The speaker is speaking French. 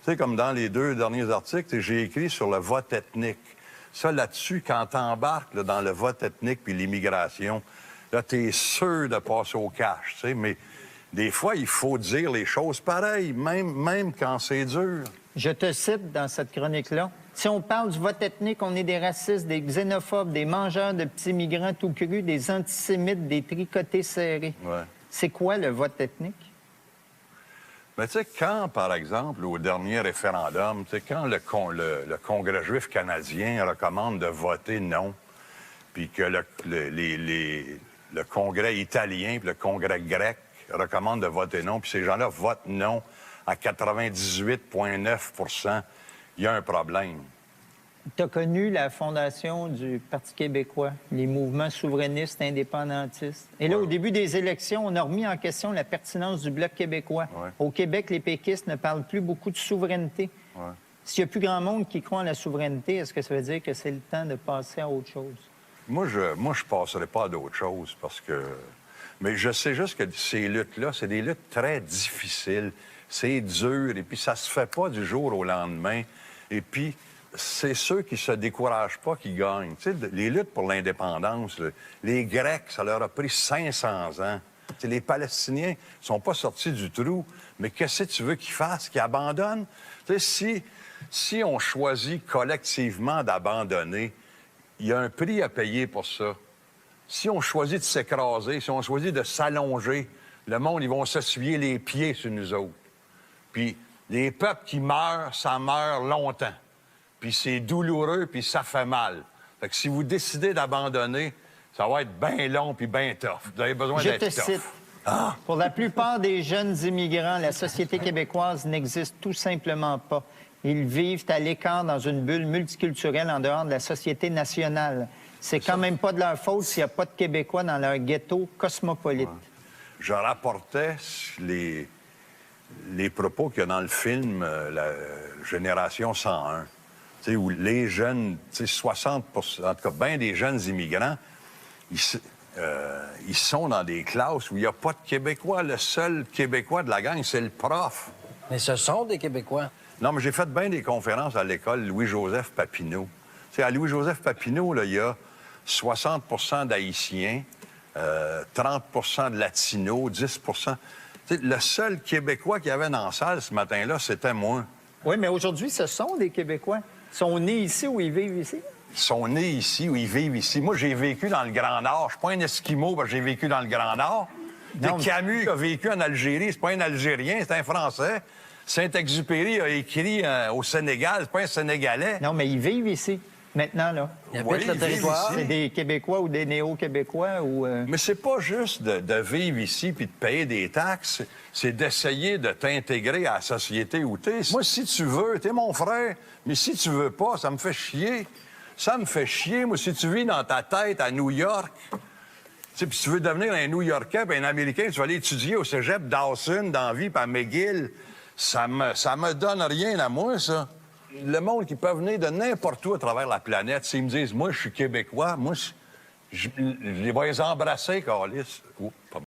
Tu sais, comme dans les 2 derniers articles, j'ai écrit sur le vote ethnique. Ça, là-dessus, quand t'embarques dans le vote ethnique puis l'immigration, là, t'es sûr de passer au cash, tu sais, mais des fois, il faut dire les choses pareilles, même quand c'est dur. Je te cite dans cette chronique-là. Si on parle du vote ethnique, on est des racistes, des xénophobes, des mangeurs de petits migrants tout crus, des antisémites, des tricotés serrés. Ouais. C'est quoi le vote ethnique? Mais tu sais, quand, par exemple, au dernier référendum, tu sais, quand le Congrès juif canadien recommande de voter non, puis que le Congrès italien puis le Congrès grec recommandent de voter non, puis ces gens-là votent non à 98,9 %, il y a un problème. Tu as connu la fondation du Parti québécois, les mouvements souverainistes indépendantistes. Et là, au début des élections, on a remis en question la pertinence du Bloc québécois. Ouais. Au Québec, les péquistes ne parlent plus beaucoup de souveraineté. Ouais. S'il n'y a plus grand monde qui croit en la souveraineté, est-ce que ça veut dire que c'est le temps de passer à autre chose? Moi, je passerai pas à d'autres choses parce que... Mais je sais juste que ces luttes-là, c'est des luttes très difficiles. C'est dur, et puis ça se fait pas du jour au lendemain. Et puis, c'est ceux qui se découragent pas qui gagnent. Tu sais, les luttes pour l'indépendance, les Grecs, ça leur a pris 500 ans. T'sais, les Palestiniens sont pas sortis du trou, mais qu'est-ce que tu veux qu'ils fassent? Qu'ils abandonnent? Tu sais, si on choisit collectivement d'abandonner, il y a un prix à payer pour ça. Si on choisit de s'écraser, si on choisit de s'allonger, le monde, ils vont s'essuyer les pieds sur nous autres. Puis les peuples qui meurent, ça meurt longtemps. Puis c'est douloureux, puis ça fait mal. Fait que si vous décidez d'abandonner, ça va être bien long puis bien tough. Vous avez besoin d'être tough. Je te cite. Pour la plupart des jeunes immigrants, la société québécoise n'existe tout simplement pas. Ils vivent à l'écart dans une bulle multiculturelle en dehors de la société nationale. C'est quand même pas de leur faute s'il n'y a pas de Québécois dans leur ghetto cosmopolite. Ouais. Je rapportais les propos qu'il y a dans le film La Génération 101, où les jeunes, 60 en tout cas, bien des jeunes immigrants, ils sont dans des classes où il n'y a pas de Québécois. Le seul Québécois de la gang, c'est le prof. Mais ce sont des Québécois. Non, mais j'ai fait bien des conférences à l'école Louis-Joseph Papineau. T'sais, à Louis-Joseph Papineau, là, il y a 60 d'Haïtiens, 30 de Latinos, 10 T'sais, le seul Québécois qu'il y avait dans la salle ce matin-là, c'était moi. Oui, mais aujourd'hui, ce sont des Québécois. Ils sont nés ici ou ils vivent ici? Ils sont nés ici ou ils vivent ici. Moi, j'ai vécu dans le Grand Nord. Je suis pas un Esquimau, parce que j'ai vécu dans le Grand Nord. Non, Camus a vécu en Algérie. C'est pas un Algérien, c'est un Français. Saint-Exupéry a écrit au Sénégal. C'est pas un Sénégalais. Non, mais ils vivent ici, maintenant, là. Ils Oui, habitent le ils vivent territoire. ici. C'est des Québécois ou des néo-Québécois ou... Mais c'est pas juste de vivre ici puis de payer des taxes. C'est d'essayer de t'intégrer à la société où t'es. Moi, si tu veux, t'es mon frère. Mais si tu veux pas, ça me fait chier. Ça me fait chier, moi, si tu vis dans ta tête à New York, puis tu veux devenir un New-Yorkais puis un Américain, tu vas aller étudier au cégep Dawson, dans vie, puis à McGill, ça me donne rien à moi, ça. Le monde qui peut venir de n'importe où à travers la planète, s'ils me disent, moi, je suis Québécois, moi, je les vais les embrasser, câlisse. Oh, pas